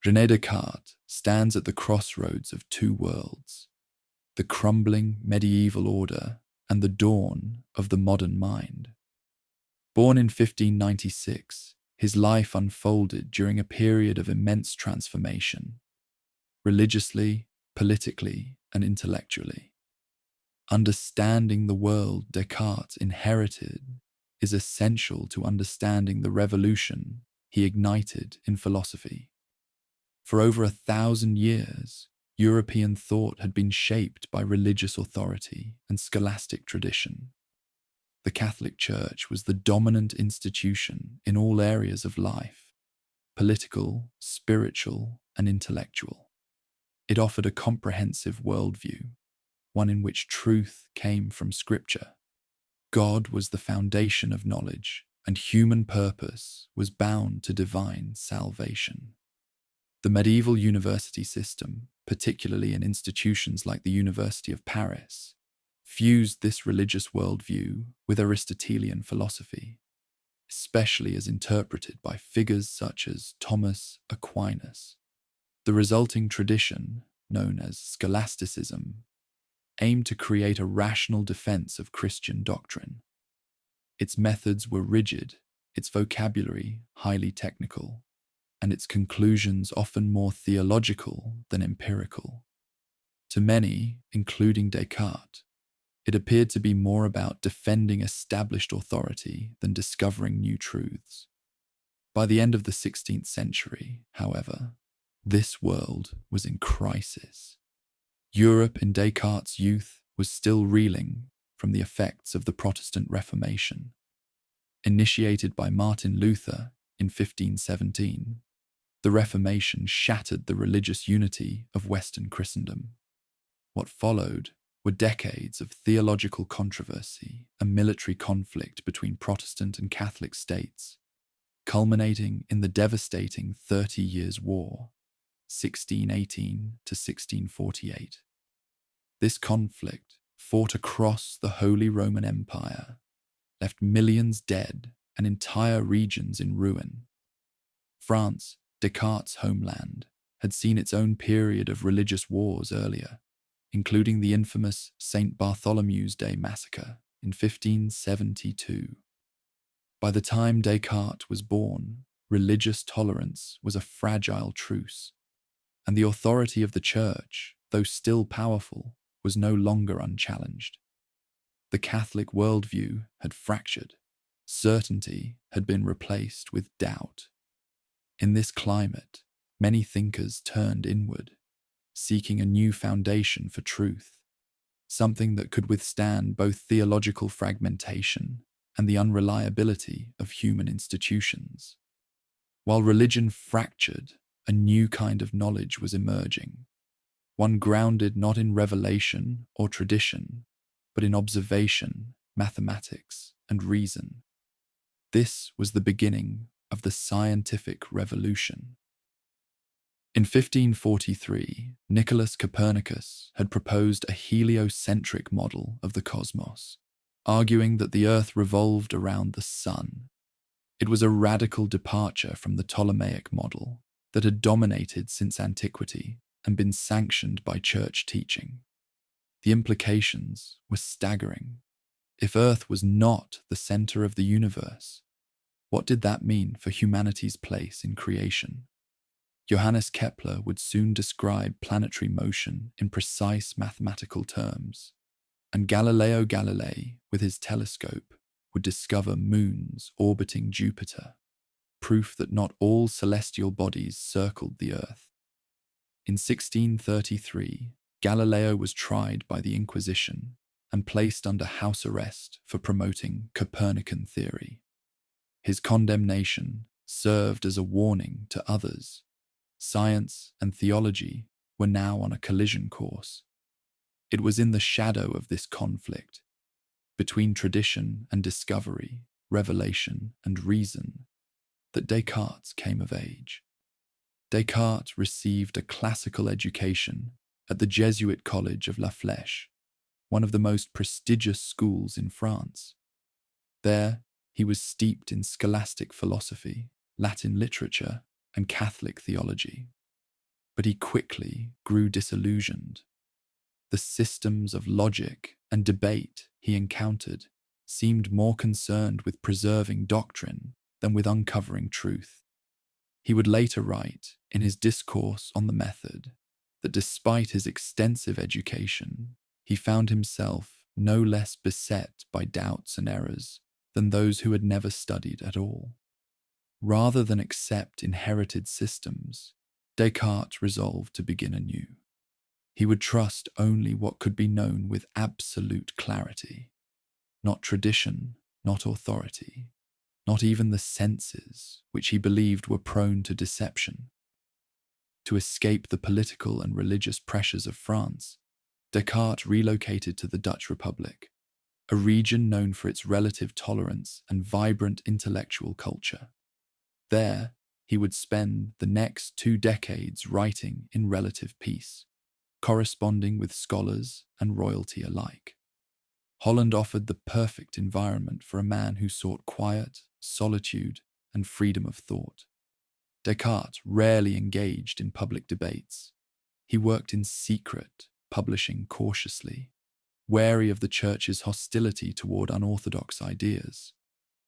René Descartes stands at the crossroads of two worlds, the crumbling medieval order and the dawn of the modern mind. Born in 1596, his life unfolded during a period of immense transformation, religiously, politically, and intellectually. Understanding the world Descartes inherited is essential to understanding the revolution he ignited in philosophy. For over 1,000 years, European thought had been shaped by religious authority and scholastic tradition. The Catholic Church was the dominant institution in all areas of life, political, spiritual, and intellectual. It offered a comprehensive worldview, one in which truth came from Scripture. God was the foundation of knowledge, and human purpose was bound to divine salvation. The medieval university system, particularly in institutions like the University of Paris, fused this religious worldview with Aristotelian philosophy, especially as interpreted by figures such as Thomas Aquinas. The resulting tradition, known as scholasticism, aimed to create a rational defense of Christian doctrine. Its methods were rigid, its vocabulary highly technical, and its conclusions often more theological than empirical. To many, including Descartes, it appeared to be more about defending established authority than discovering new truths. By the end of the 16th century, however, this world was in crisis. Europe in Descartes' youth was still reeling from the effects of the Protestant Reformation. Initiated by Martin Luther in 1517, the Reformation shattered the religious unity of Western Christendom. What followed were decades of theological controversy and military conflict between Protestant and Catholic states, culminating in the devastating 30 Years' War, 1618 to 1648. This conflict, fought across the Holy Roman Empire, left millions dead and entire regions in ruin. France, Descartes' homeland, had seen its own period of religious wars earlier, including the infamous St. Bartholomew's Day massacre in 1572. By the time Descartes was born, religious tolerance was a fragile truce, and the authority of the Church, though still powerful, was no longer unchallenged. The Catholic worldview had fractured. Certainty had been replaced with doubt. In this climate, many thinkers turned inward, seeking a new foundation for truth, something that could withstand both theological fragmentation and the unreliability of human institutions. While religion fractured, a new kind of knowledge was emerging, one grounded not in revelation or tradition, but in observation, mathematics, and reason. This was the beginning of the scientific revolution. In 1543, Nicholas Copernicus had proposed a heliocentric model of the cosmos, arguing that the Earth revolved around the Sun. It was a radical departure from the Ptolemaic model that had dominated since antiquity and been sanctioned by church teaching. The implications were staggering. If Earth was not the center of the universe, what did that mean for humanity's place in creation? Johannes Kepler would soon describe planetary motion in precise mathematical terms, and Galileo Galilei, with his telescope, would discover moons orbiting Jupiter, proof that not all celestial bodies circled the Earth. In 1633, Galileo was tried by the Inquisition and placed under house arrest for promoting Copernican theory. His condemnation served as a warning to others. Science and theology were now on a collision course. It was in the shadow of this conflict, between tradition and discovery, revelation and reason, that Descartes came of age. Descartes received a classical education at the Jesuit College of La Flèche, one of the most prestigious schools in France. There, he was steeped in scholastic philosophy, Latin literature, and Catholic theology. but he quickly grew disillusioned. The systems of logic and debate he encountered seemed more concerned with preserving doctrine than with uncovering truth. He would later write, in his discourse on the method, that despite his extensive education, he found himself no less beset by doubts and errors than those who had never studied at all. Rather than accept inherited systems, Descartes resolved to begin anew. He would trust only what could be known with absolute clarity, not tradition, not authority, not even the senses, which he believed were prone to deception. To escape the political and religious pressures of France, Descartes relocated to the Dutch Republic, a region known for its relative tolerance and vibrant intellectual culture. There, he would spend the next 2 decades writing in relative peace, corresponding with scholars and royalty alike. Holland offered the perfect environment for a man who sought quiet, solitude, and freedom of thought. Descartes rarely engaged in public debates. He worked in secret, publishing cautiously, wary of the Church's hostility toward unorthodox ideas.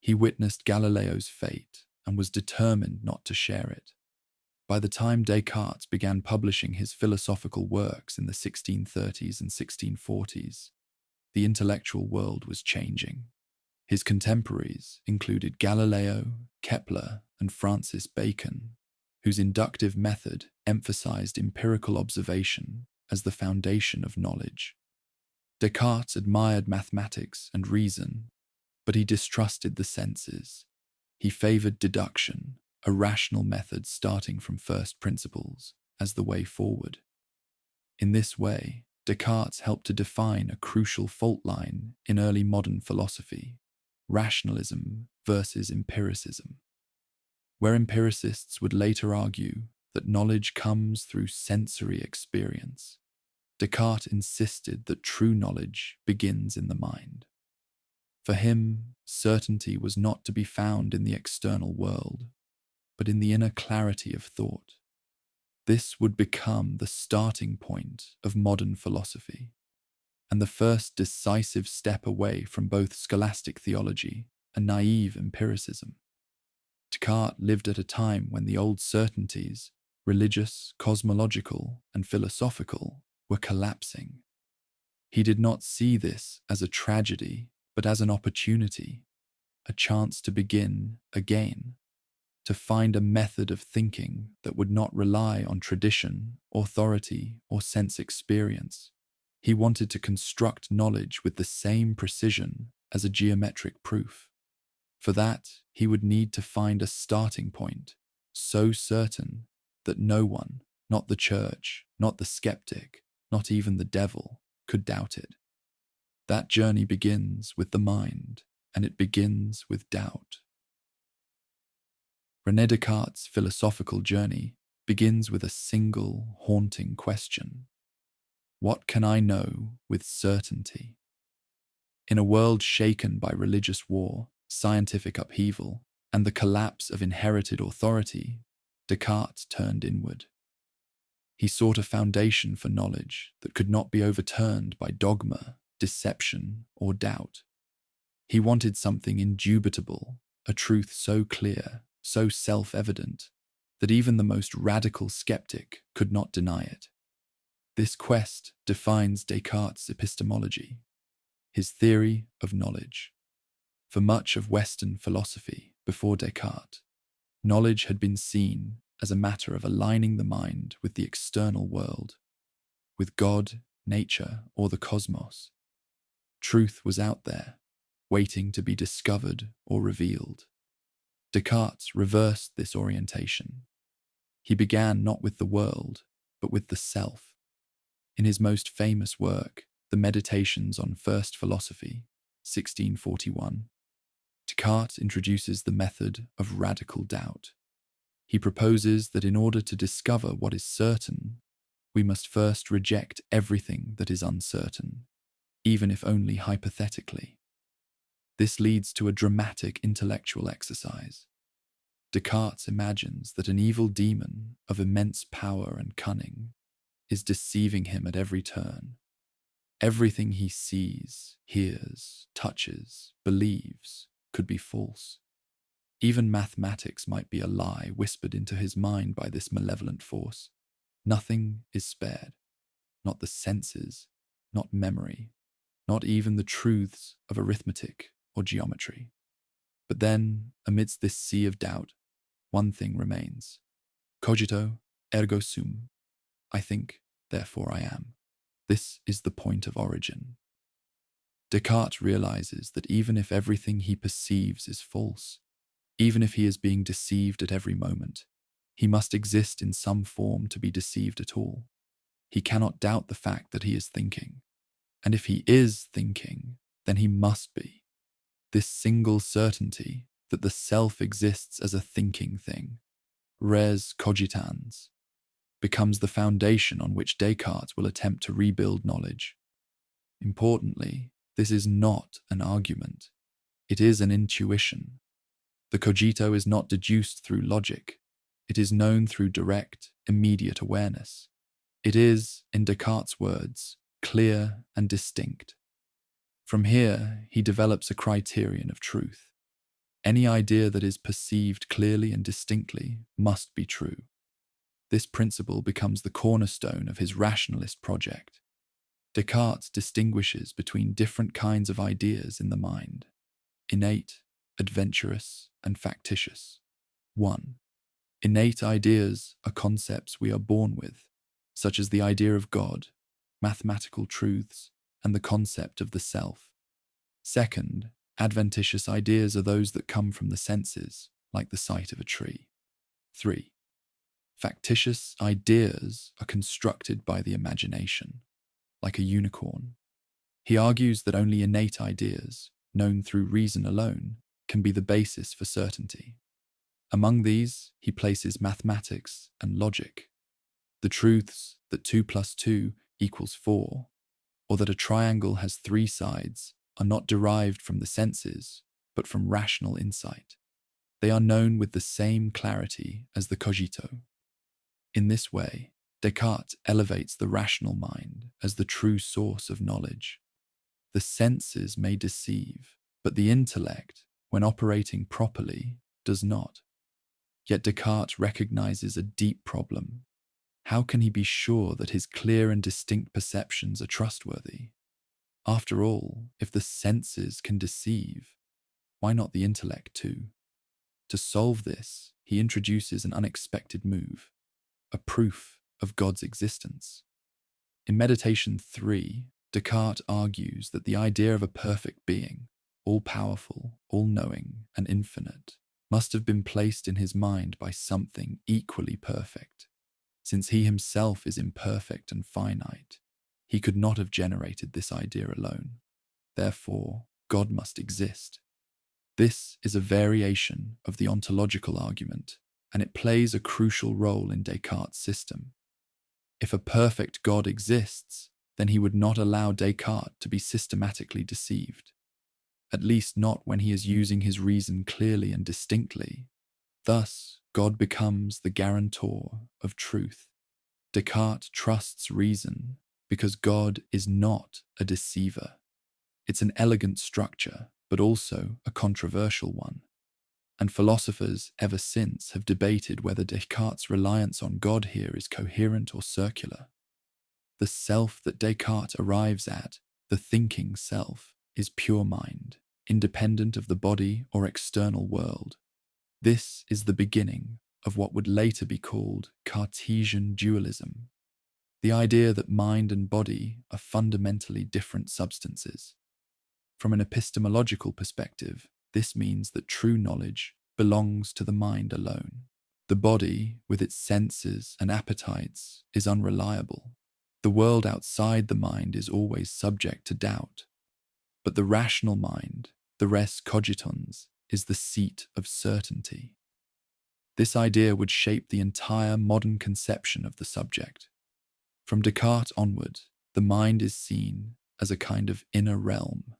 He witnessed Galileo's fate and was determined not to share it. By the time Descartes began publishing his philosophical works in the 1630s and 1640s, the intellectual world was changing. His contemporaries included Galileo, Kepler, and Francis Bacon, whose inductive method emphasized empirical observation as the foundation of knowledge. Descartes admired mathematics and reason, but he distrusted the senses. He favored deduction, a rational method starting from first principles, as the way forward. In this way, Descartes helped to define a crucial fault line in early modern philosophy: rationalism versus empiricism. Where empiricists would later argue that knowledge comes through sensory experience, Descartes insisted that true knowledge begins in the mind. For him, certainty was not to be found in the external world, but in the inner clarity of thought. This would become the starting point of modern philosophy, and the first decisive step away from both scholastic theology and naive empiricism. Descartes lived at a time when the old certainties, religious, cosmological, and philosophical, were collapsing. He did not see this as a tragedy, but as an opportunity, a chance to begin again, to find a method of thinking that would not rely on tradition, authority, or sense experience. He wanted to construct knowledge with the same precision as a geometric proof. For that, he would need to find a starting point so certain that no one, not the church, not the skeptic, not even the devil, could doubt it. That journey begins with the mind, and it begins with doubt. René Descartes' philosophical journey begins with a single, haunting question: what can I know with certainty? In a world shaken by religious war, scientific upheaval, and the collapse of inherited authority, Descartes turned inward. He sought a foundation for knowledge that could not be overturned by dogma, deception, or doubt. He wanted something indubitable, a truth so clear, so self-evident, that even the most radical skeptic could not deny it. This quest defines Descartes' epistemology, his theory of knowledge. For much of Western philosophy before Descartes, knowledge had been seen as a matter of aligning the mind with the external world, with God, nature, or the cosmos. Truth was out there, waiting to be discovered or revealed. Descartes reversed this orientation. He began not with the world, but with the self. In his most famous work, The Meditations on First Philosophy, 1641, Descartes introduces the method of radical doubt. He proposes that in order to discover what is certain, we must first reject everything that is uncertain, even if only hypothetically. This leads to a dramatic intellectual exercise. Descartes imagines that an evil demon of immense power and cunning is deceiving him at every turn. Everything he sees, hears, touches, believes could be false. Even mathematics might be a lie whispered into his mind by this malevolent force. Nothing is spared, not the senses, not memory, not even the truths of arithmetic or geometry. But then, amidst this sea of doubt, one thing remains. Cogito ergo sum. I think, therefore I am. This is the point of origin. Descartes realizes that even if everything he perceives is false, even if he is being deceived at every moment, he must exist in some form to be deceived at all. He cannot doubt the fact that he is thinking. And if he is thinking, then he must be. This single certainty that the self exists as a thinking thing, res cogitans, becomes the foundation on which Descartes will attempt to rebuild knowledge. Importantly, this is not an argument. It is an intuition. The cogito is not deduced through logic. It is known through direct, immediate awareness. It is, in Descartes' words, clear and distinct. From here, he develops a criterion of truth. Any idea that is perceived clearly and distinctly must be true. This principle becomes the cornerstone of his rationalist project. Descartes distinguishes between different kinds of ideas in the mind: innate, adventurous, and factitious. 1. Innate ideas are concepts we are born with, such as the idea of God, mathematical truths, and the concept of the self. 2. Adventitious ideas are those that come from the senses, like the sight of a tree. 3. Factitious ideas are constructed by the imagination, like a unicorn. He argues that only innate ideas, known through reason alone, can be the basis for certainty. Among these, he places mathematics and logic. The truths that 2 plus 2 equals 4, or that a triangle has 3 sides, are not derived from the senses, but from rational insight. They are known with the same clarity as the cogito. In this way, Descartes elevates the rational mind as the true source of knowledge. The senses may deceive, but the intellect, when operating properly, does not. Yet Descartes recognizes a deep problem. How can he be sure that his clear and distinct perceptions are trustworthy? After all, if the senses can deceive, why not the intellect too? To solve this, he introduces an unexpected move, a proof of God's existence. In Meditation 3, Descartes argues that the idea of a perfect being, all-powerful, all-knowing, and infinite, must have been placed in his mind by something equally perfect. Since he himself is imperfect and finite, he could not have generated this idea alone. Therefore, God must exist. This is a variation of the ontological argument, and it plays a crucial role in Descartes' system. If a perfect God exists, then he would not allow Descartes to be systematically deceived, at least not when he is using his reason clearly and distinctly. Thus, God becomes the guarantor of truth. Descartes trusts reason because God is not a deceiver. It's an elegant structure, but also a controversial one. And philosophers ever since have debated whether Descartes' reliance on God here is coherent or circular. The self that Descartes arrives at, the thinking self, is pure mind, independent of the body or external world. This is the beginning of what would later be called Cartesian dualism, the idea that mind and body are fundamentally different substances. From an epistemological perspective, this means that true knowledge belongs to the mind alone. The body, with its senses and appetites, is unreliable. The world outside the mind is always subject to doubt. But the rational mind, the res cogitans, is the seat of certainty. This idea would shape the entire modern conception of the subject. From Descartes onward, the mind is seen as a kind of inner realm,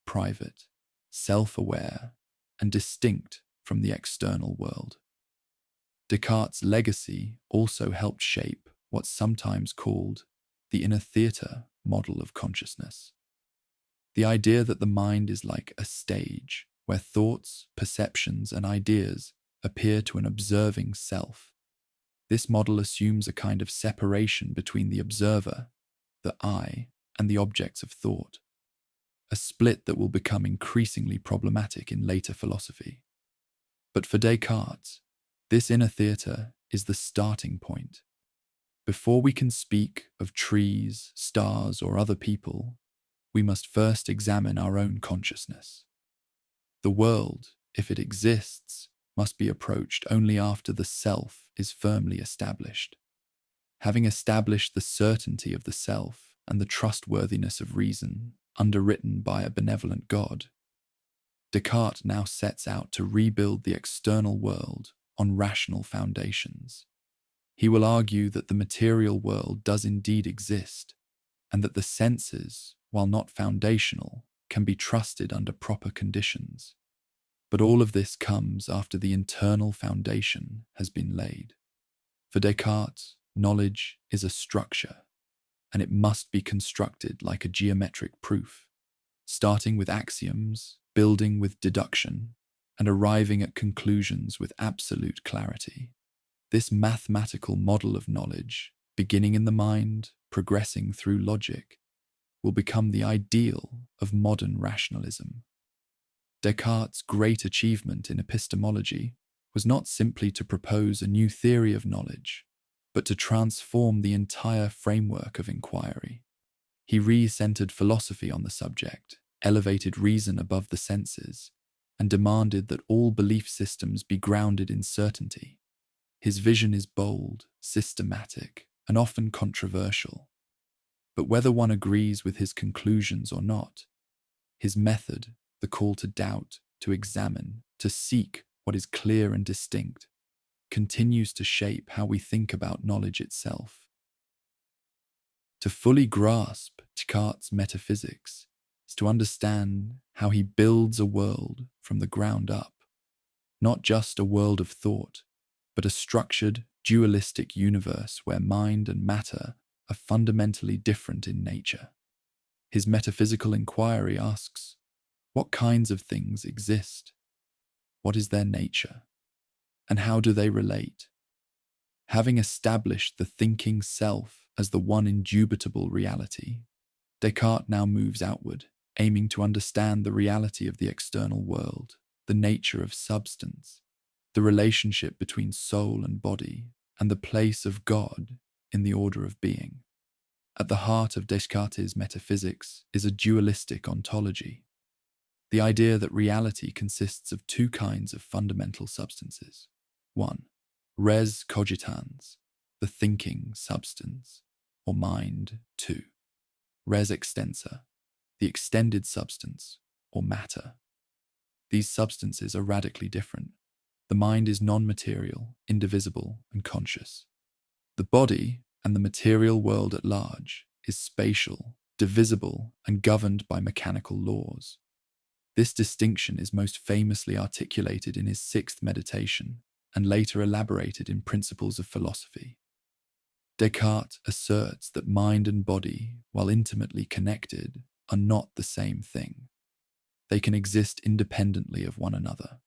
private, self-aware, and distinct from the external world. Descartes' legacy also helped shape what's sometimes called the inner theatre model of consciousness. The idea that the mind is like a stage where thoughts, perceptions, and ideas appear to an observing self. This model assumes a kind of separation between the observer, the I, and the objects of thought, a split that will become increasingly problematic in later philosophy. But for Descartes, this inner theatre is the starting point. Before we can speak of trees, stars, or other people, we must first examine our own consciousness. The world, if it exists, must be approached only after the self is firmly established. Having established the certainty of the self and the trustworthiness of reason, underwritten by a benevolent God, Descartes now sets out to rebuild the external world on rational foundations. He will argue that the material world does indeed exist, and that the senses, while not foundational, can be trusted under proper conditions. But all of this comes after the internal foundation has been laid. For Descartes, knowledge is a structure, and it must be constructed like a geometric proof, starting with axioms, building with deduction, and arriving at conclusions with absolute clarity. This mathematical model of knowledge, beginning in the mind, progressing through logic, will become the ideal of modern rationalism. Descartes' great achievement in epistemology was not simply to propose a new theory of knowledge, but to transform the entire framework of inquiry. He re-centered philosophy on the subject, elevated reason above the senses, and demanded that all belief systems be grounded in certainty. His vision is bold, systematic, and often controversial. But whether one agrees with his conclusions or not, his method, the call to doubt, to examine, to seek what is clear and distinct, continues to shape how we think about knowledge itself. To fully grasp Descartes' metaphysics is to understand how he builds a world from the ground up, not just a world of thought, but a structured, dualistic universe where mind and matter are fundamentally different in nature. His metaphysical inquiry asks, what kinds of things exist? What is their nature? And how do they relate? Having established the thinking self as the one indubitable reality, Descartes now moves outward, aiming to understand the reality of the external world, the nature of substance, the relationship between soul and body, and the place of God in the order of being. At the heart of Descartes' metaphysics is a dualistic ontology, the idea that reality consists of two kinds of fundamental substances. 1. Res cogitans, the thinking substance, or mind. 2. Res extensa, the extended substance, or matter. These substances are radically different. The mind is non-material, indivisible, and conscious. The body, and the material world at large, is spatial, divisible, and governed by mechanical laws. This distinction is most famously articulated in his sixth meditation, and later elaborated in Principles of Philosophy. Descartes asserts that mind and body, while intimately connected, are not the same thing. They can exist independently of one another.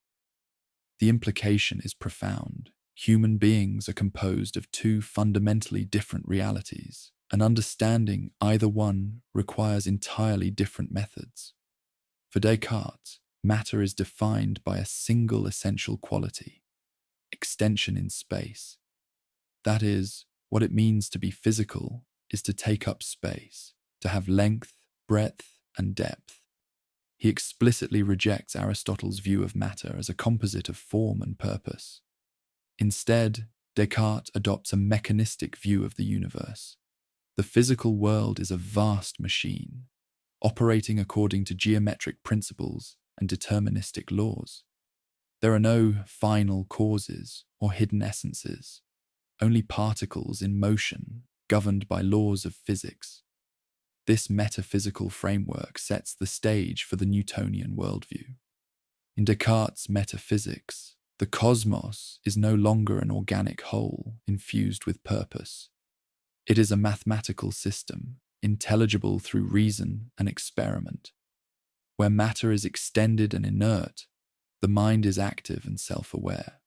The implication is profound. Human beings are composed of two fundamentally different realities, and understanding either one requires entirely different methods. For Descartes, matter is defined by a single essential quality: extension in space. That is, what it means to be physical is to take up space, to have length, breadth, and depth. He explicitly rejects Aristotle's view of matter as a composite of form and purpose. Instead, Descartes adopts a mechanistic view of the universe. The physical world is a vast machine, operating according to geometric principles and deterministic laws. There are no final causes or hidden essences, only particles in motion governed by laws of physics. This metaphysical framework sets the stage for the Newtonian worldview. In Descartes' metaphysics, The cosmos is no longer an organic whole infused with purpose. It is a mathematical system, intelligible through reason and experiment. Where matter is extended and inert, the mind is active and self-aware.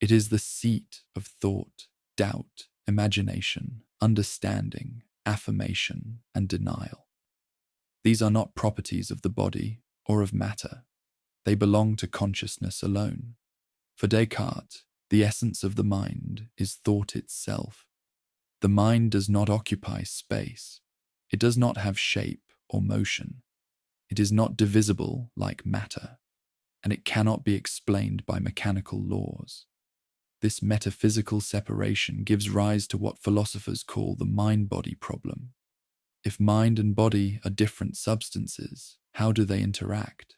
It is the seat of thought, doubt, imagination, understanding, affirmation, and denial. These are not properties of the body or of matter. They belong to consciousness alone. For Descartes, the essence of the mind is thought itself. The mind does not occupy space. It does not have shape or motion. It is not divisible like matter, and it cannot be explained by mechanical laws. This metaphysical separation gives rise to what philosophers call the mind-body problem. If mind and body are different substances, how do they interact?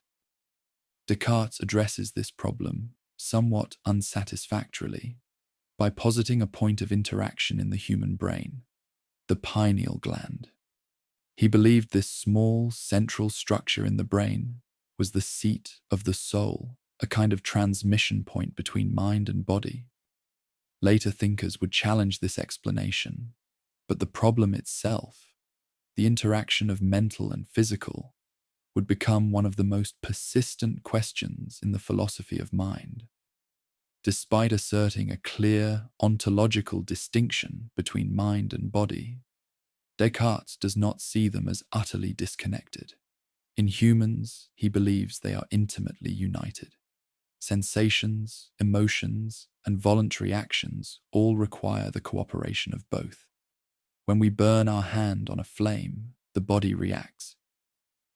Descartes addresses this problem somewhat unsatisfactorily by positing a point of interaction in the human brain, the pineal gland. He believed this small central structure in the brain was the seat of the soul, a kind of transmission point between mind and body. Later thinkers would challenge this explanation, but the problem itself, the interaction of mental and physical, would become one of the most persistent questions in the philosophy of mind. Despite asserting a clear ontological distinction between mind and body, Descartes does not see them as utterly disconnected. In humans, he believes they are intimately united. Sensations, emotions, and voluntary actions all require the cooperation of both. When we burn our hand on a flame, the body reacts,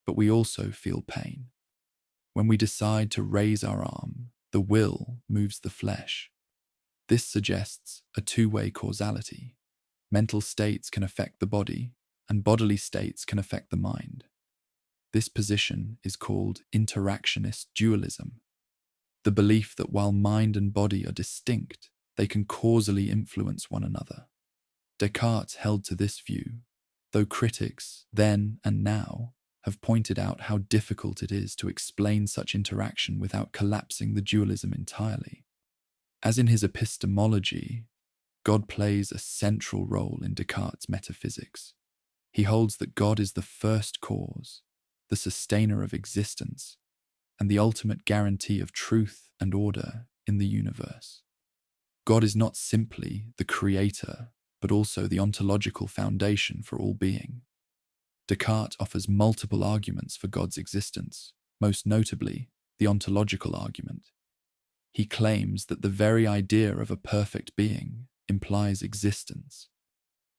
but we also feel pain. When we decide to raise our arm, the will moves the flesh. This suggests a two-way causality. Mental states can affect the body, and bodily states can affect the mind. This position is called interactionist dualism, the belief that while mind and body are distinct, they can causally influence one another. Descartes held to this view, though critics, then and now, have pointed out how difficult it is to explain such interaction without collapsing the dualism entirely. As in his Epistemology, God plays a central role in Descartes' metaphysics. He holds that God is the first cause, the sustainer of existence, and the ultimate guarantee of truth and order in the universe. God is not simply the creator, but also the ontological foundation for all being. Descartes offers multiple arguments for God's existence, most notably the ontological argument. He claims that the very idea of a perfect being implies existence.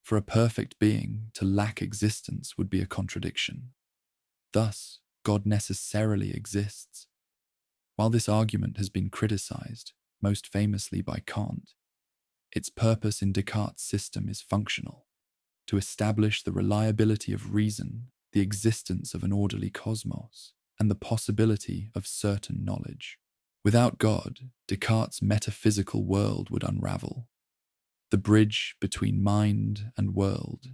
For a perfect being to lack existence would be a contradiction. Thus, God necessarily exists. While this argument has been criticized, most famously by Kant, its purpose in Descartes' system is functional: to establish the reliability of reason, the existence of an orderly cosmos, and the possibility of certain knowledge. Without God, Descartes' metaphysical world would unravel. The bridge between mind and world,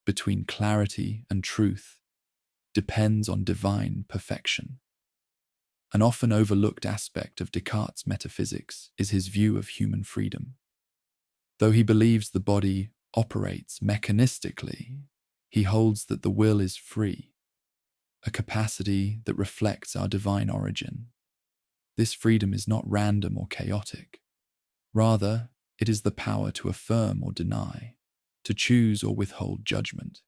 between clarity and truth, depends on divine perfection. An often overlooked aspect of Descartes' metaphysics is his view of human freedom. Though he believes the body operates mechanistically, he holds that the will is free, a capacity that reflects our divine origin. This freedom is not random or chaotic. Rather, it is the power to affirm or deny, to choose or withhold judgment.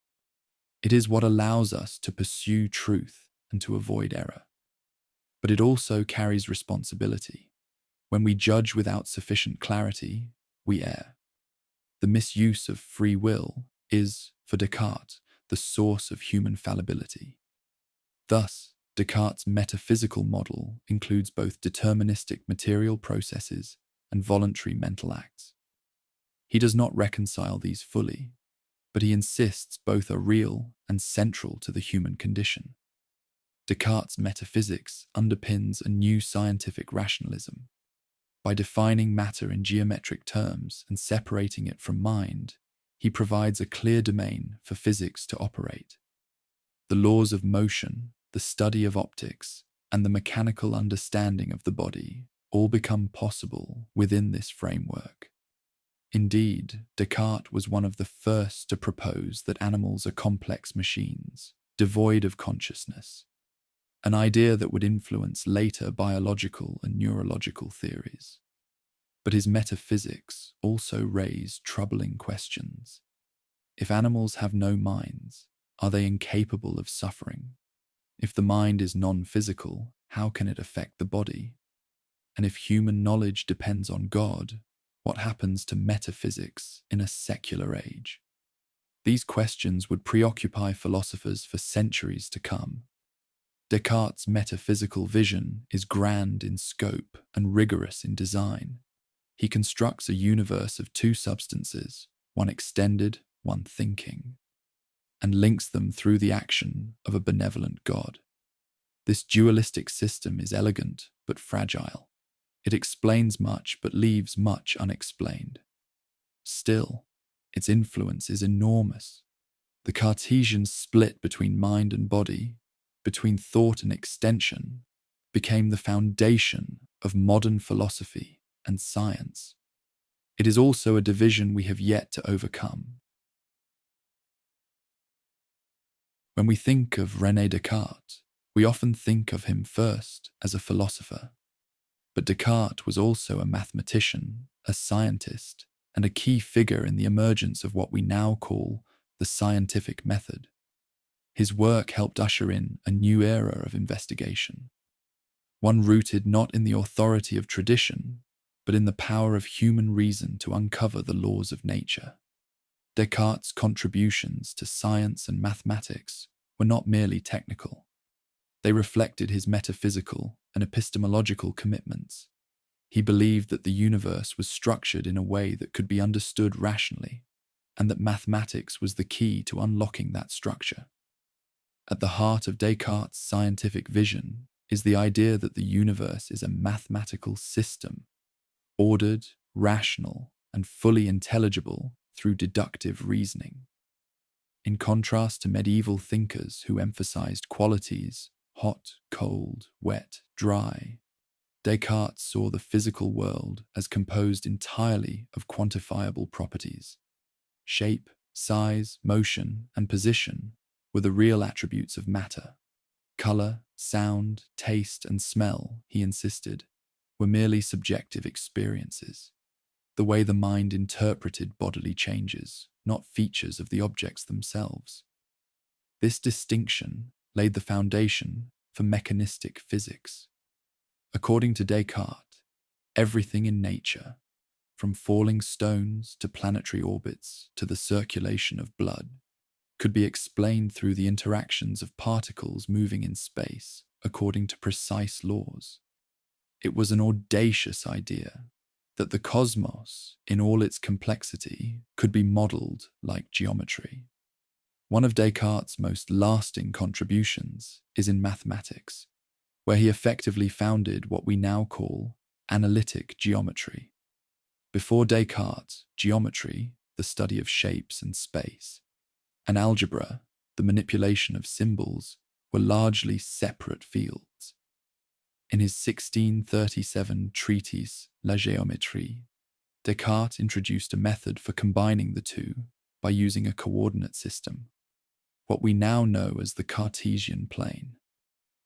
It is what allows us to pursue truth and to avoid error. But it also carries responsibility. When we judge without sufficient clarity, we err. The misuse of free will is, for Descartes, the source of human fallibility. Thus, Descartes' metaphysical model includes both deterministic material processes and voluntary mental acts. He does not reconcile these fully, but he insists both are real and central to the human condition. Descartes' metaphysics underpins a new scientific rationalism. By defining matter in geometric terms and separating it from mind, he provides a clear domain for physics to operate. The laws of motion, the study of optics, and the mechanical understanding of the body all become possible within this framework. Indeed, Descartes was one of the first to propose that animals are complex machines, devoid of consciousness, an idea that would influence later biological and neurological theories. But his metaphysics also raised troubling questions. If animals have no minds, are they incapable of suffering? If the mind is non-physical, how can it affect the body? And if human knowledge depends on God, what happens to metaphysics in a secular age? These questions would preoccupy philosophers for centuries to come. Descartes' metaphysical vision is grand in scope and rigorous in design. He constructs a universe of two substances, one extended, one thinking, and links them through the action of a benevolent God. This dualistic system is elegant but fragile. It explains much but leaves much unexplained. Still, its influence is enormous. The Cartesian split between mind and body, between thought and extension, became the foundation of modern philosophy and science. It is also a division we have yet to overcome. When we think of René Descartes, we often think of him first as a philosopher. But Descartes was also a mathematician, a scientist, and a key figure in the emergence of what we now call the scientific method. His work helped usher in a new era of investigation, one rooted not in the authority of tradition, but in the power of human reason to uncover the laws of nature. Descartes' contributions to science and mathematics were not merely technical. They reflected his metaphysical and epistemological commitments. He believed that the universe was structured in a way that could be understood rationally, and that mathematics was the key to unlocking that structure. At the heart of Descartes' scientific vision is the idea that the universe is a mathematical system, ordered, rational, and fully intelligible through deductive reasoning. In contrast to medieval thinkers who emphasized qualities, hot, cold, wet, dry, Descartes saw the physical world as composed entirely of quantifiable properties. Shape, size, motion, and position were the real attributes of matter. Color, sound, taste, and smell, he insisted, were merely subjective experiences, the way the mind interpreted bodily changes, not features of the objects themselves. This distinction laid the foundation for mechanistic physics. According to Descartes, everything in nature, from falling stones to planetary orbits to the circulation of blood, could be explained through the interactions of particles moving in space according to precise laws. It was an audacious idea that the cosmos, in all its complexity, could be modeled like geometry. One of Descartes' most lasting contributions is in mathematics, where he effectively founded what we now call analytic geometry. Before Descartes, geometry, the study of shapes and space, and algebra, the manipulation of symbols, were largely separate fields. In his 1637 treatise La Géométrie, Descartes introduced a method for combining the two by using a coordinate system, what we now know as the Cartesian plane.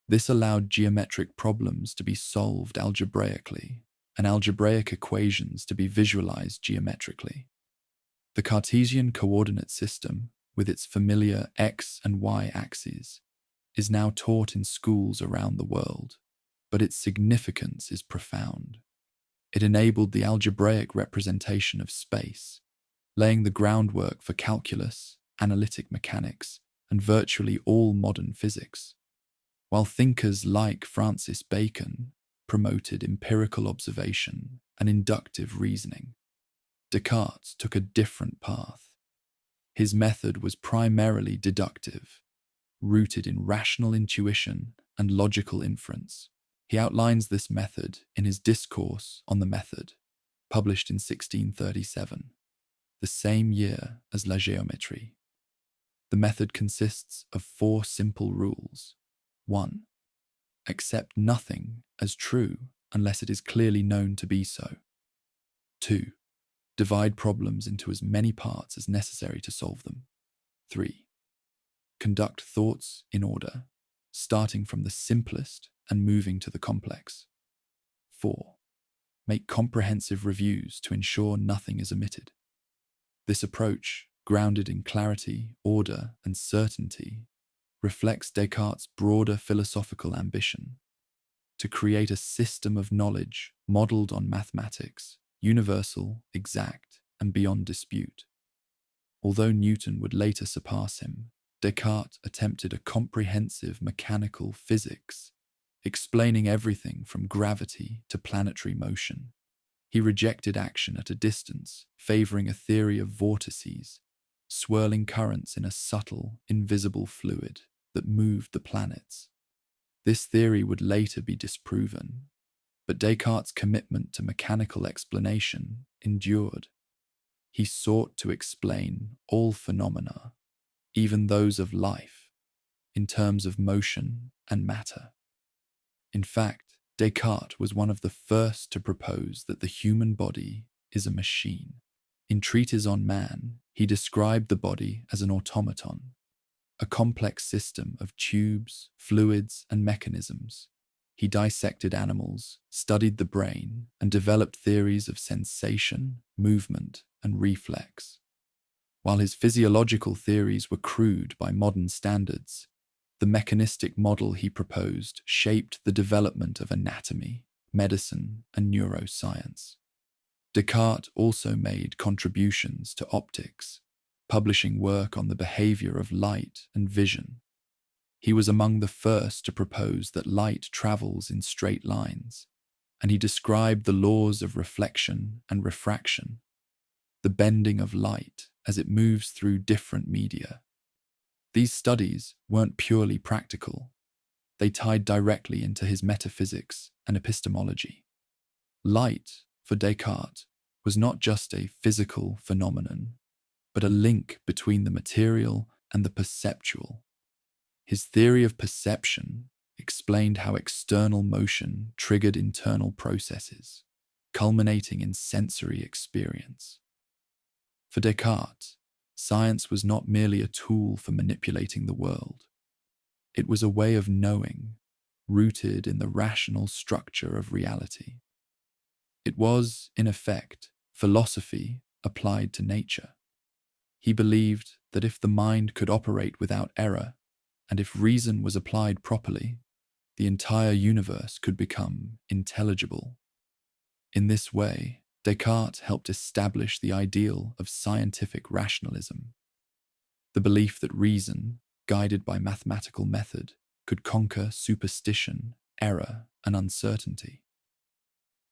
This allowed geometric problems to be solved algebraically and algebraic equations to be visualized geometrically. The Cartesian coordinate system, with its familiar x and y axes, is now taught in schools around the world, but its significance is profound. It enabled the algebraic representation of space, laying the groundwork for calculus, analytic mechanics, and virtually all modern physics. While thinkers like Francis Bacon promoted empirical observation and inductive reasoning, Descartes took a different path. His method was primarily deductive, rooted in rational intuition and logical inference. He outlines this method in his Discourse on the Method, published in 1637, the same year as La Géométrie. The method consists of 4 simple rules. 1. Accept nothing as true unless it is clearly known to be so. 2. Divide problems into as many parts as necessary to solve them. 3. Conduct thoughts in order, starting from the simplest and moving to the complex. 4. Make comprehensive reviews to ensure nothing is omitted. This approach, grounded in clarity, order, and certainty, reflects Descartes' broader philosophical ambition to create a system of knowledge modeled on mathematics, universal, exact, and beyond dispute. Although Newton would later surpass him, Descartes attempted a comprehensive mechanical physics, explaining everything from gravity to planetary motion. He rejected action at a distance, favoring a theory of vortices, swirling currents in a subtle, invisible fluid that moved the planets. This theory would later be disproven, but Descartes' commitment to mechanical explanation endured. He sought to explain all phenomena, even those of life, in terms of motion and matter. In fact, Descartes was one of the first to propose that the human body is a machine. In Treatise on Man, he described the body as an automaton, a complex system of tubes, fluids, and mechanisms. He dissected animals, studied the brain, and developed theories of sensation, movement, and reflex. While his physiological theories were crude by modern standards, the mechanistic model he proposed shaped the development of anatomy, medicine, and neuroscience. Descartes also made contributions to optics, publishing work on the behavior of light and vision. He was among the first to propose that light travels in straight lines, and he described the laws of reflection and refraction, the bending of light as it moves through different media. These studies weren't purely practical. They tied directly into his metaphysics and epistemology. Light, for Descartes, was not just a physical phenomenon, but a link between the material and the perceptual. His theory of perception explained how external motion triggered internal processes, culminating in sensory experience. For Descartes, science was not merely a tool for manipulating the world. It was a way of knowing, rooted in the rational structure of reality. It was, in effect, philosophy applied to nature. He believed that if the mind could operate without error, and if reason was applied properly, the entire universe could become intelligible. In this way, Descartes helped establish the ideal of scientific rationalism, the belief that reason, guided by mathematical method, could conquer superstition, error, and uncertainty.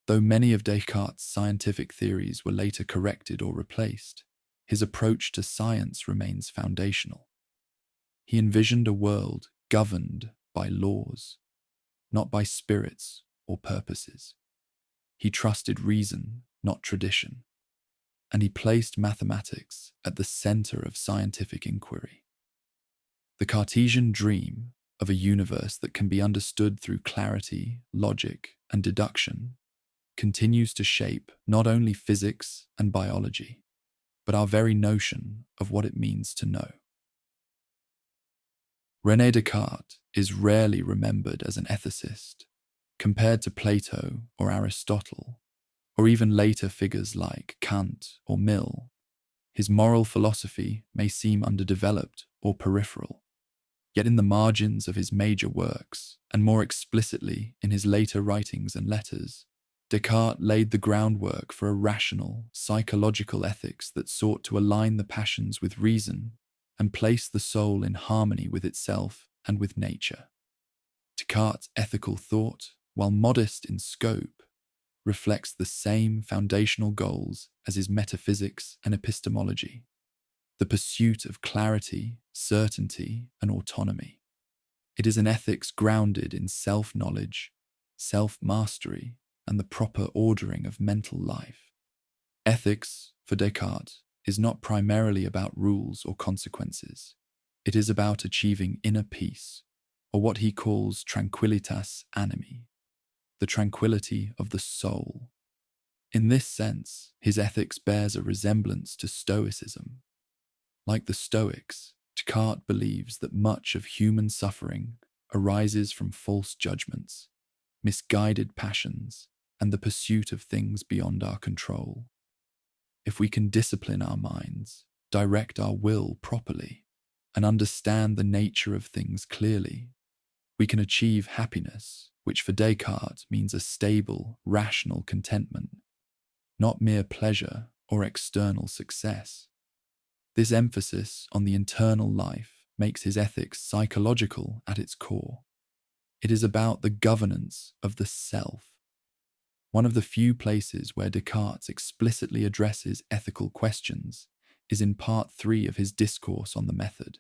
Though many of Descartes' scientific theories were later corrected or replaced, his approach to science remains foundational. He envisioned a world governed by laws, not by spirits or purposes. He trusted reason, not tradition, and he placed mathematics at the center of scientific inquiry. The Cartesian dream of a universe that can be understood through clarity, logic, and deduction continues to shape not only physics and biology, but our very notion of what it means to know. René Descartes is rarely remembered as an ethicist, compared to Plato or Aristotle, or even later figures like Kant or Mill. His moral philosophy may seem underdeveloped or peripheral, yet in the margins of his major works, and more explicitly in his later writings and letters, Descartes laid the groundwork for a rational, psychological ethics that sought to align the passions with reason and place the soul in harmony with itself and with nature. Descartes' ethical thought, while modest in scope, reflects the same foundational goals as his metaphysics and epistemology, the pursuit of clarity, certainty, and autonomy. It is an ethics grounded in self-knowledge, self-mastery, and the proper ordering of mental life. Ethics, for Descartes, is not primarily about rules or consequences. It is about achieving inner peace, or what he calls tranquillitas animi. the tranquility of the soul. In this sense, his ethics bears a resemblance to Stoicism. Like the Stoics, Descartes believes that much of human suffering arises from false judgments, misguided passions, and the pursuit of things beyond our control. If we can discipline our minds, direct our will properly, and understand the nature of things clearly, we can achieve happiness, which for Descartes means a stable, rational contentment, not mere pleasure or external success. This emphasis on the internal life makes his ethics psychological at its core. It is about the governance of the self. One of the few places where Descartes explicitly addresses ethical questions is in Part 3 of his Discourse on the Method.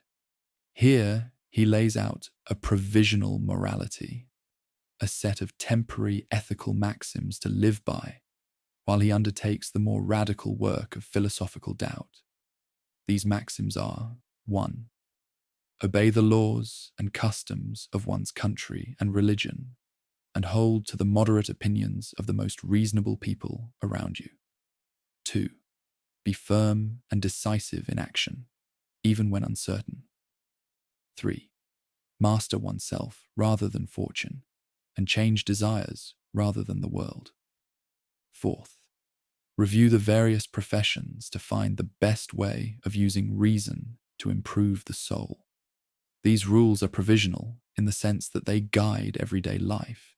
Here, he lays out a provisional morality, a set of temporary ethical maxims to live by, while he undertakes the more radical work of philosophical doubt. These maxims are: 1. Obey the laws and customs of one's country and religion, and hold to the moderate opinions of the most reasonable people around you. 2. Be firm and decisive in action, even when uncertain. 3. Master oneself rather than fortune, and change desires rather than the world. 4th. Review the various professions to find the best way of using reason to improve the soul. These rules are provisional in the sense that they guide everyday life,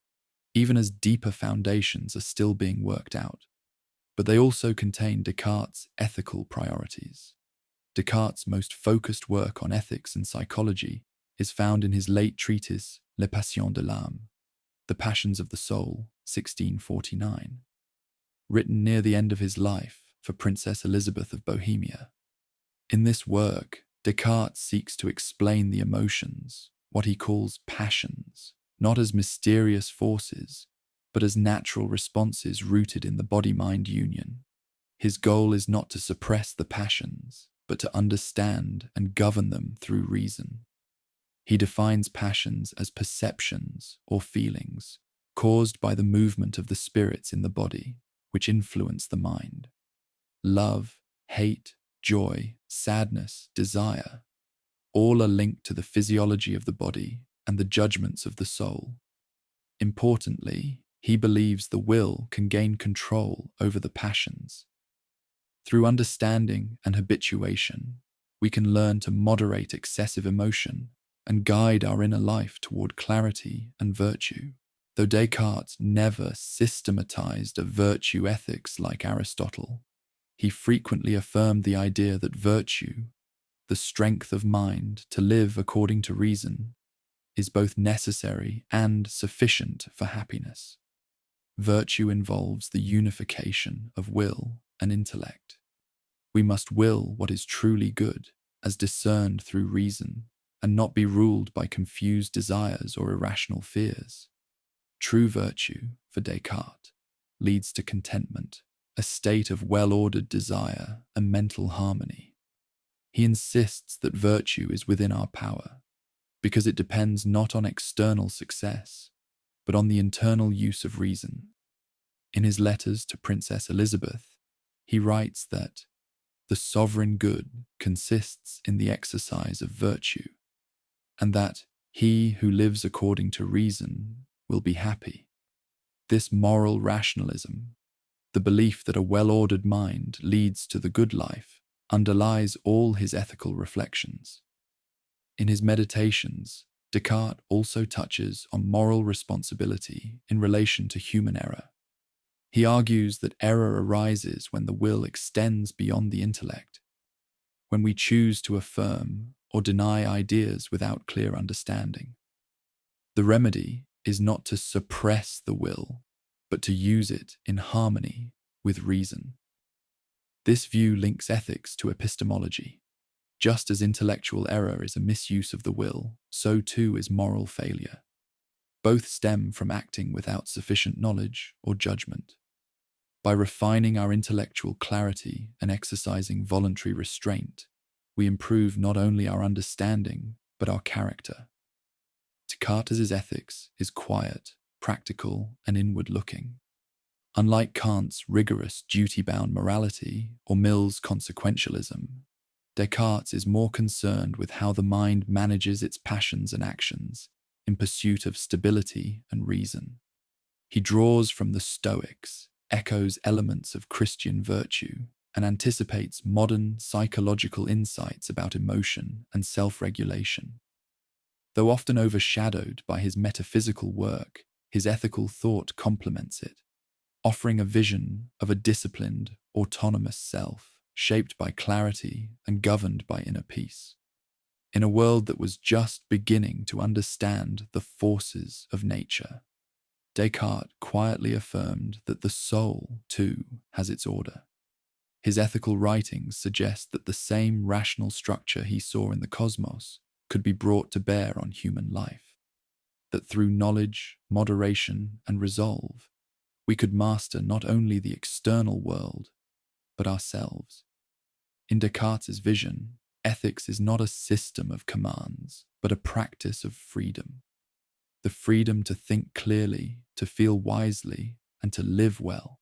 even as deeper foundations are still being worked out. But they also contain Descartes' ethical priorities. Descartes' most focused work on ethics and psychology is found in his late treatise Les Passions de l'âme, The Passions of the Soul, 1649. Written near the end of his life for Princess Elizabeth of Bohemia. In this work, Descartes seeks to explain the emotions, what he calls passions, not as mysterious forces, but as natural responses rooted in the body-mind union. His goal is not to suppress the passions, but to understand and govern them through reason. He defines passions as perceptions or feelings caused by the movement of the spirits in the body, which influence the mind. Love, hate, joy, sadness, desire, all are linked to the physiology of the body and the judgments of the soul. Importantly, he believes the will can gain control over the passions. Through understanding and habituation, we can learn to moderate excessive emotion and guide our inner life toward clarity and virtue. Though Descartes never systematized a virtue ethics like Aristotle, he frequently affirmed the idea that virtue, the strength of mind to live according to reason, is both necessary and sufficient for happiness. Virtue involves the unification of will and intellect. We must will what is truly good, as discerned through reason, and not be ruled by confused desires or irrational fears. True virtue, for Descartes, leads to contentment, a state of well-ordered desire and mental harmony. He insists that virtue is within our power, because it depends not on external success, but on the internal use of reason. In his letters to Princess Elizabeth, he writes that the sovereign good consists in the exercise of virtue, and that he who lives according to reason will be happy. This moral rationalism, the belief that a well-ordered mind leads to the good life, underlies all his ethical reflections. In his meditations, Descartes also touches on moral responsibility in relation to human error. He argues that error arises when the will extends beyond the intellect, when we choose to affirm or deny ideas without clear understanding. The remedy is not to suppress the will, but to use it in harmony with reason. This view links ethics to epistemology. Just as intellectual error is a misuse of the will, so too is moral failure. Both stem from acting without sufficient knowledge or judgment. By refining our intellectual clarity and exercising voluntary restraint, we improve not only our understanding, but our character. Descartes' ethics is quiet practical and inward-looking. Unlike Kant's rigorous duty-bound morality or Mill's consequentialism, Descartes is more concerned with how the mind manages its passions and actions in pursuit of stability and reason. He draws from the Stoics, echoes elements of Christian virtue, and anticipates modern psychological insights about emotion and self-regulation. Though often overshadowed by his metaphysical work, his ethical thought complements it, offering a vision of a disciplined, autonomous self, shaped by clarity and governed by inner peace. In a world that was just beginning to understand the forces of nature, Descartes quietly affirmed that the soul, too, has its order. His ethical writings suggest that the same rational structure he saw in the cosmos could be brought to bear on human life, that through knowledge, moderation, and resolve, we could master not only the external world, but ourselves. In Descartes' vision, ethics is not a system of commands, but a practice of freedom. The freedom to think clearly, to feel wisely, and to live well.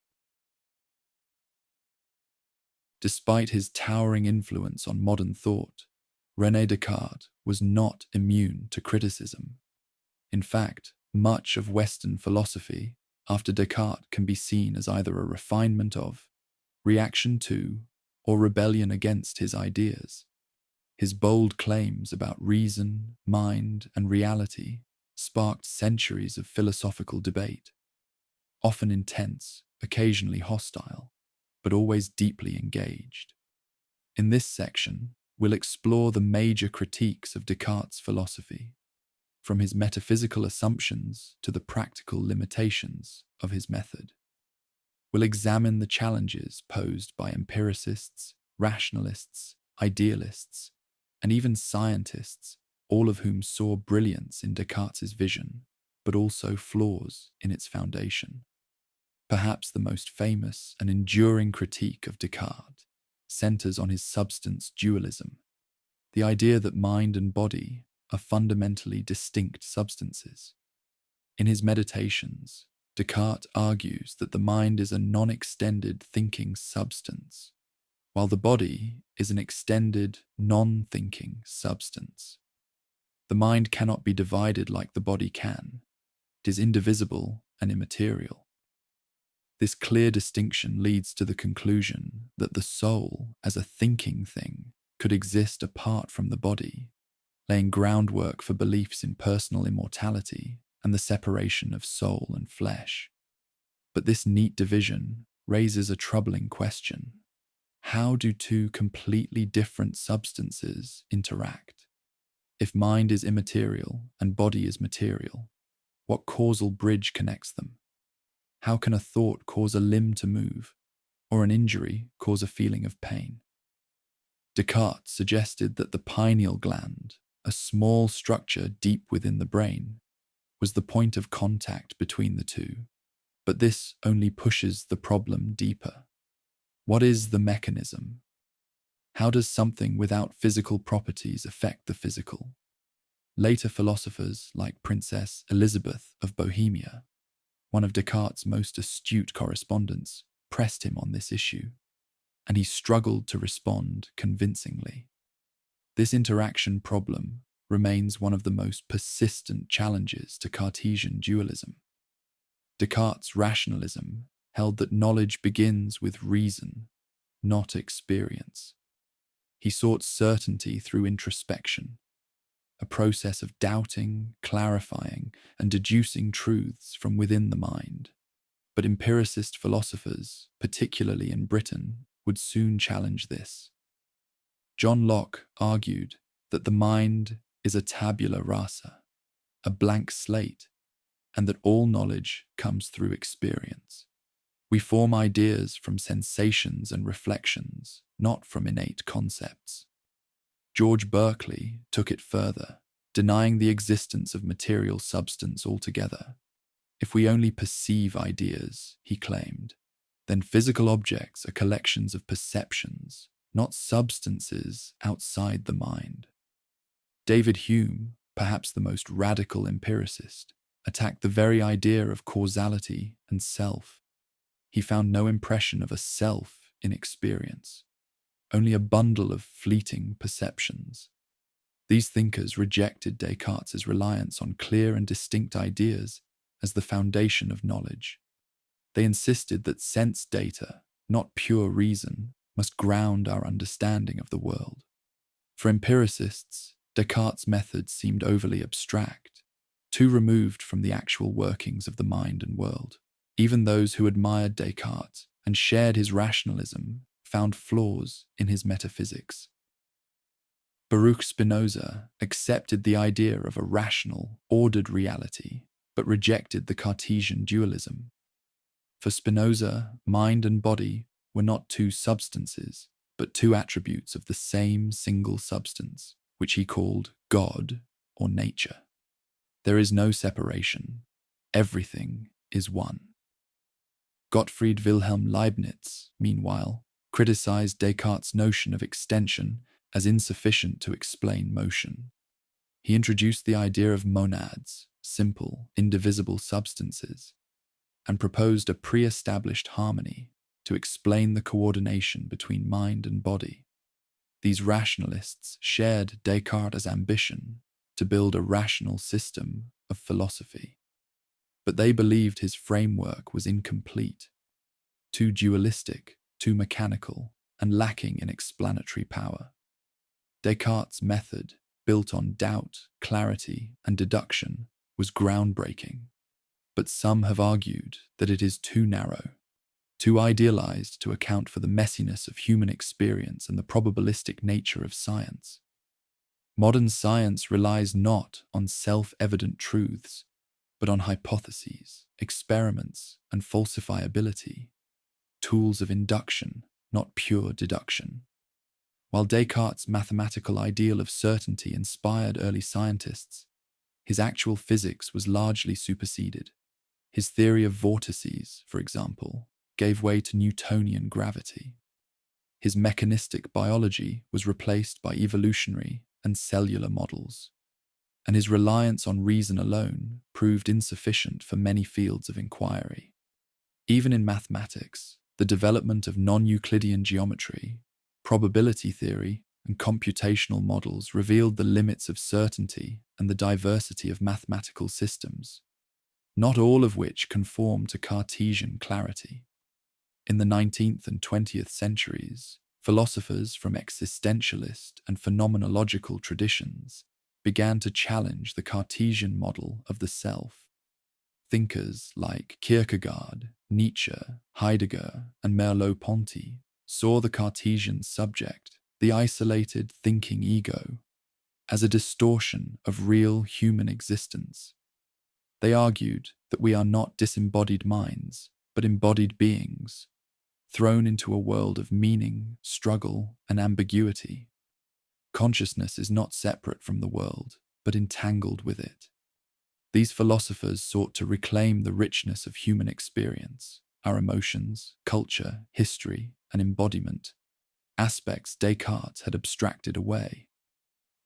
Despite his towering influence on modern thought, René Descartes was not immune to criticism. In fact, much of Western philosophy after Descartes can be seen as either a refinement of, reaction to, or rebellion against his ideas. His bold claims about reason, mind, and reality sparked centuries of philosophical debate, often intense, occasionally hostile, but always deeply engaged. In this section, we'll explore the major critiques of Descartes' philosophy, from his metaphysical assumptions to the practical limitations of his method. We'll examine the challenges posed by empiricists, rationalists, idealists, and even scientists, all of whom saw brilliance in Descartes' vision, but also flaws in its foundation. Perhaps the most famous and enduring critique of Descartes centers on his substance dualism, the idea that mind and body are fundamentally distinct substances. In his Meditations, Descartes argues that the mind is a non-extended thinking substance, while the body is an extended, non-thinking substance. The mind cannot be divided like the body can. It is indivisible and immaterial. This clear distinction leads to the conclusion that the soul, as a thinking thing, could exist apart from the body, laying groundwork for beliefs in personal immortality and the separation of soul and flesh. But this neat division raises a troubling question. How do two completely different substances interact? If mind is immaterial and body is material, what causal bridge connects them? How can a thought cause a limb to move, or an injury cause a feeling of pain? Descartes suggested that the pineal gland, a small structure deep within the brain, was the point of contact between the two, but this only pushes the problem deeper. What is the mechanism? How does something without physical properties affect the physical? Later philosophers like Princess Elizabeth of Bohemia, one of Descartes' most astute correspondents, pressed him on this issue, and he struggled to respond convincingly. This interaction problem remains one of the most persistent challenges to Cartesian dualism. Descartes' rationalism held that knowledge begins with reason, not experience. He sought certainty through introspection, a process of doubting, clarifying, and deducing truths from within the mind. But empiricist philosophers, particularly in Britain, would soon challenge this. John Locke argued that the mind is a tabula rasa, a blank slate, and that all knowledge comes through experience. We form ideas from sensations and reflections, not from innate concepts. George Berkeley took it further, denying the existence of material substance altogether. If we only perceive ideas, he claimed, then physical objects are collections of perceptions, not substances outside the mind. David Hume, perhaps the most radical empiricist, attacked the very idea of causality and self. He found no impression of a self in experience, only a bundle of fleeting perceptions. These thinkers rejected Descartes' reliance on clear and distinct ideas as the foundation of knowledge. They insisted that sense data, not pure reason, must ground our understanding of the world. For empiricists, Descartes' methods seemed overly abstract, too removed from the actual workings of the mind and world. Even those who admired Descartes and shared his rationalism found flaws in his metaphysics. Baruch Spinoza accepted the idea of a rational, ordered reality, but rejected the Cartesian dualism. For Spinoza, mind and body were not two substances, but two attributes of the same single substance, which he called God or nature. There is no separation. Everything is one. Gottfried Wilhelm Leibniz, meanwhile, criticized Descartes' notion of extension as insufficient to explain motion. He introduced the idea of monads, simple, indivisible substances, and proposed a pre-established harmony to explain the coordination between mind and body. These rationalists shared Descartes' ambition to build a rational system of philosophy, but they believed his framework was incomplete, too dualistic, too mechanical, and lacking in explanatory power. Descartes' method, built on doubt, clarity, and deduction, was groundbreaking, but some have argued that it is too narrow, too idealized to account for the messiness of human experience and the probabilistic nature of science. Modern science relies not on self-evident truths, but on hypotheses, experiments, and falsifiability, tools of induction, not pure deduction. While Descartes' mathematical ideal of certainty inspired early scientists, his actual physics was largely superseded. His theory of vortices, for example, gave way to Newtonian gravity. His mechanistic biology was replaced by evolutionary and cellular models, and his reliance on reason alone proved insufficient for many fields of inquiry. Even in mathematics, the development of non-Euclidean geometry, probability theory, and computational models revealed the limits of certainty and the diversity of mathematical systems, not all of which conform to Cartesian clarity. In the 19th and 20th centuries, philosophers from existentialist and phenomenological traditions began to challenge the Cartesian model of the self. Thinkers like Kierkegaard, Nietzsche, Heidegger, and Merleau-Ponty saw the Cartesian subject, the isolated thinking ego, as a distortion of real human existence. They argued that we are not disembodied minds, but embodied beings, thrown into a world of meaning, struggle, and ambiguity. Consciousness is not separate from the world, but entangled with it. These philosophers sought to reclaim the richness of human experience, our emotions, culture, history, and embodiment, aspects Descartes had abstracted away.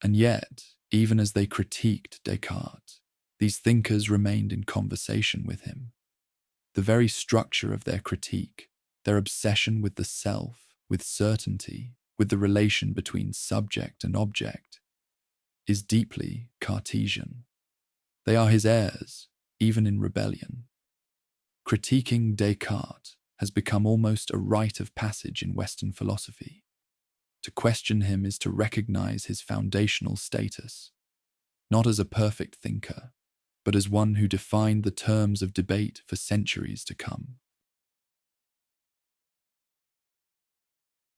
And yet, even as they critiqued Descartes, these thinkers remained in conversation with him. The very structure of their critique, their obsession with the self, with certainty, with the relation between subject and object, is deeply Cartesian. They are his heirs, even in rebellion. Critiquing Descartes has become almost a rite of passage in Western philosophy. To question him is to recognize his foundational status, not as a perfect thinker, but as one who defined the terms of debate for centuries to come.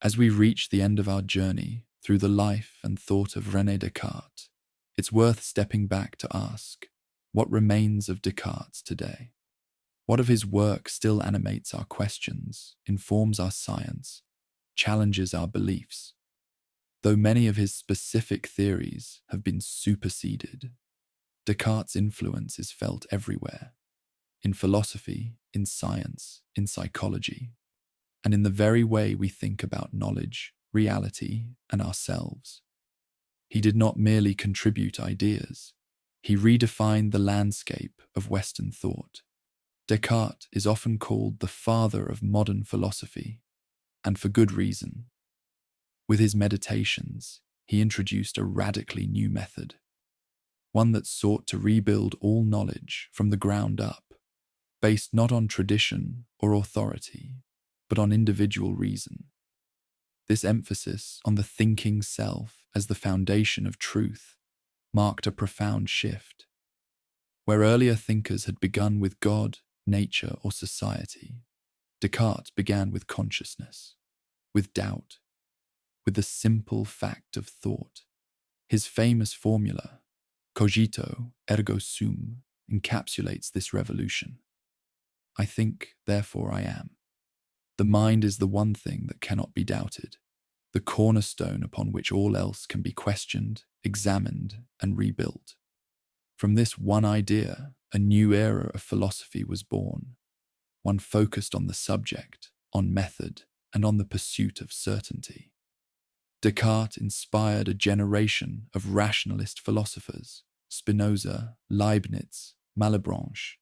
As we reach the end of our journey through the life and thought of René Descartes, it's worth stepping back to ask, what remains of Descartes today? What of his work still animates our questions, informs our science, challenges our beliefs? Though many of his specific theories have been superseded, Descartes' influence is felt everywhere, in philosophy, in science, in psychology, and in the very way we think about knowledge, reality, and ourselves. He did not merely contribute ideas, He redefined the landscape of Western thought. Descartes is often called the father of modern philosophy, and for good reason. With his meditations, he introduced a radically new method, one that sought to rebuild all knowledge from the ground up, based not on tradition or authority, but on individual reason. This emphasis on the thinking self as the foundation of truth marked a profound shift. Where earlier thinkers had begun with God, nature, or society, Descartes began with consciousness, with doubt, with the simple fact of thought. His famous formula, cogito ergo sum, encapsulates this revolution. I think, therefore I am. The mind is the one thing that cannot be doubted, the cornerstone upon which all else can be questioned, examined, and rebuilt. From this one idea, a new era of philosophy was born, one focused on the subject, on method, and on the pursuit of certainty. Descartes inspired a generation of rationalist philosophers, Spinoza, Leibniz, Malebranche,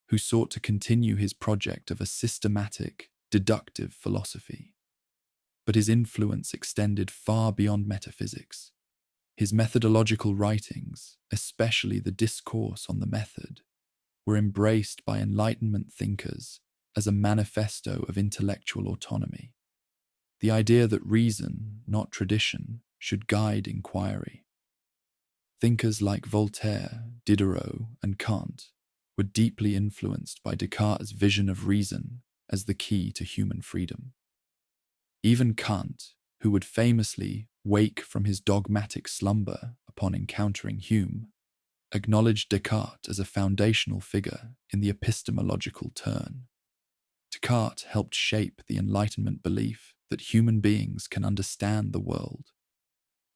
who sought to continue his project of a systematic, deductive philosophy. But his influence extended far beyond metaphysics. His methodological writings, especially the Discourse on the Method, were embraced by Enlightenment thinkers as a manifesto of intellectual autonomy. The idea that reason, not tradition, should guide inquiry. Thinkers like Voltaire, Diderot, and Kant were deeply influenced by Descartes' vision of reason as the key to human freedom. Even Kant, who would famously wake from his dogmatic slumber upon encountering Hume, acknowledged Descartes as a foundational figure in the epistemological turn. Descartes helped shape the Enlightenment belief that human beings can understand the world,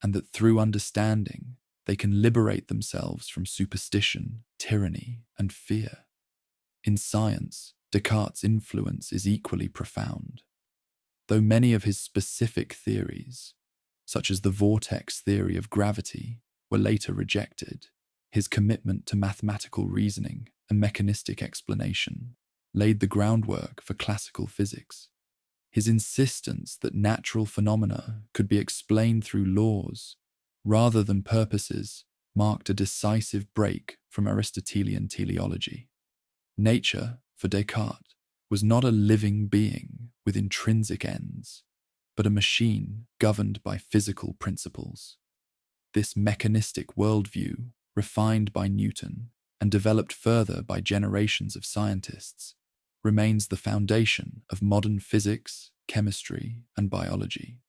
and that through understanding, they can liberate themselves from superstition, tyranny, and fear. In science, Descartes' influence is equally profound. Though many of his specific theories, such as the vortex theory of gravity, were later rejected, his commitment to mathematical reasoning and mechanistic explanation laid the groundwork for classical physics. His insistence that natural phenomena could be explained through laws rather than purposes marked a decisive break from Aristotelian teleology. Nature, for Descartes, was not a living being with intrinsic ends, but a machine governed by physical principles. This mechanistic worldview, refined by Newton and developed further by generations of scientists, remains the foundation of modern physics, chemistry, and biology.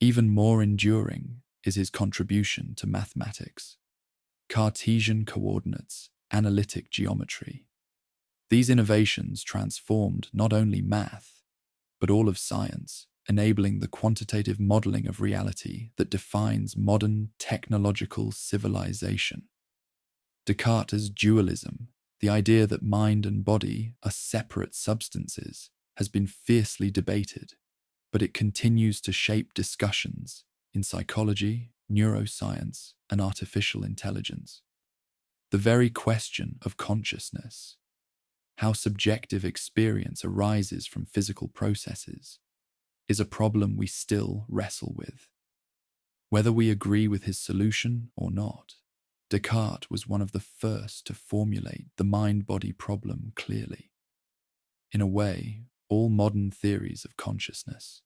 Even more enduring is his contribution to mathematics. Cartesian coordinates, analytic geometry. These innovations transformed not only math, but all of science, enabling the quantitative modeling of reality that defines modern technological civilization. Descartes' dualism, the idea that mind and body are separate substances, has been fiercely debated, but it continues to shape discussions in psychology, neuroscience, and artificial intelligence. The very question of consciousness, how subjective experience arises from physical processes, is a problem we still wrestle with. Whether we agree with his solution or not, Descartes was one of the first to formulate the mind-body problem clearly. In a way, all modern theories of consciousness,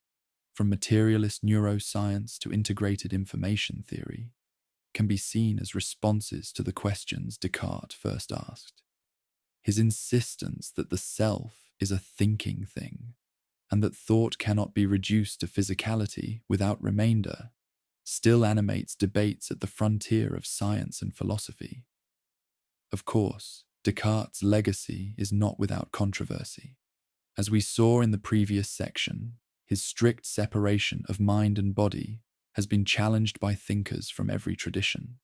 from materialist neuroscience to integrated information theory, can be seen as responses to the questions Descartes first asked. His insistence that the self is a thinking thing, and that thought cannot be reduced to physicality without remainder, still animates debates at the frontier of science and philosophy. Of course, Descartes' legacy is not without controversy. As we saw in the previous section, his strict separation of mind and body has been challenged by thinkers from every tradition.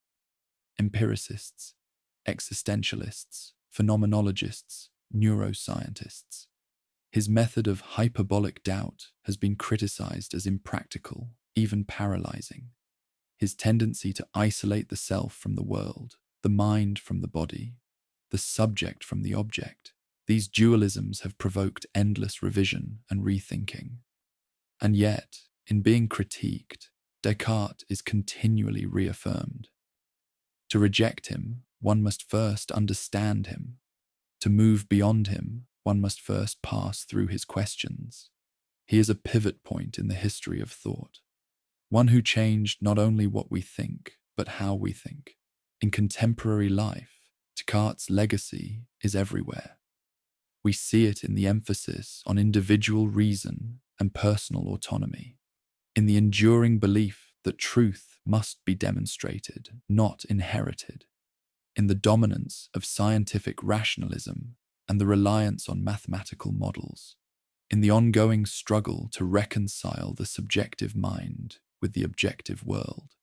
Empiricists, existentialists, phenomenologists, neuroscientists. His method of hyperbolic doubt has been criticized as impractical, even paralyzing. His tendency to isolate the self from the world the mind from the body, the subject from the object. These dualisms have provoked endless revision and rethinking. And yet, in being critiqued, Descartes is continually reaffirmed. To reject him, one must first understand him. To move beyond him, one must first pass through his questions. He is a pivot point in the history of thought, one who changed not only what we think, but how we think. In contemporary life, Descartes' legacy is everywhere. We see it in the emphasis on individual reason and personal autonomy, in the enduring belief that truth must be demonstrated, not inherited, in the dominance of scientific rationalism and the reliance on mathematical models, in the ongoing struggle to reconcile the subjective mind with the objective world.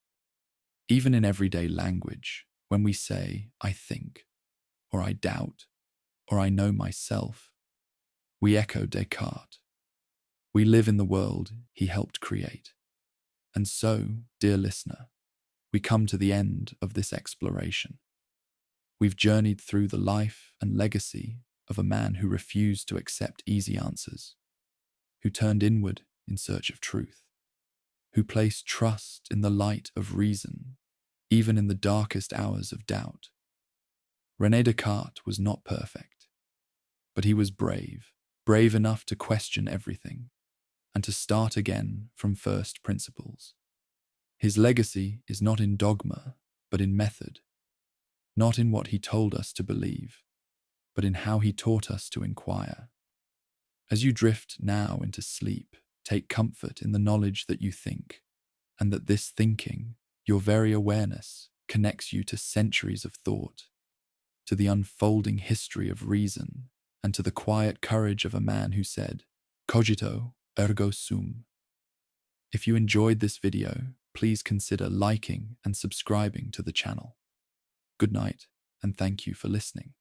Even in everyday language, when we say, "I think," or "I doubt," or "I know myself," we echo Descartes. We live in the world he helped create. And so, dear listener, we come to the end of this exploration. We've journeyed through the life and legacy of a man who refused to accept easy answers, who turned inward in search of truth, who placed trust in the light of reason, even in the darkest hours of doubt. René Descartes was not perfect, but he was brave enough to question everything and to start again from first principles. His legacy is not in dogma, but in method, not in what he told us to believe, but in how he taught us to inquire. As you drift now into sleep, take comfort in the knowledge that you think, and that this thinking, your very awareness, connects you to centuries of thought, to the unfolding history of reason, and to the quiet courage of a man who said, "Cogito, ergo sum." If you enjoyed this video, please consider liking and subscribing to the channel. Good night, and thank you for listening.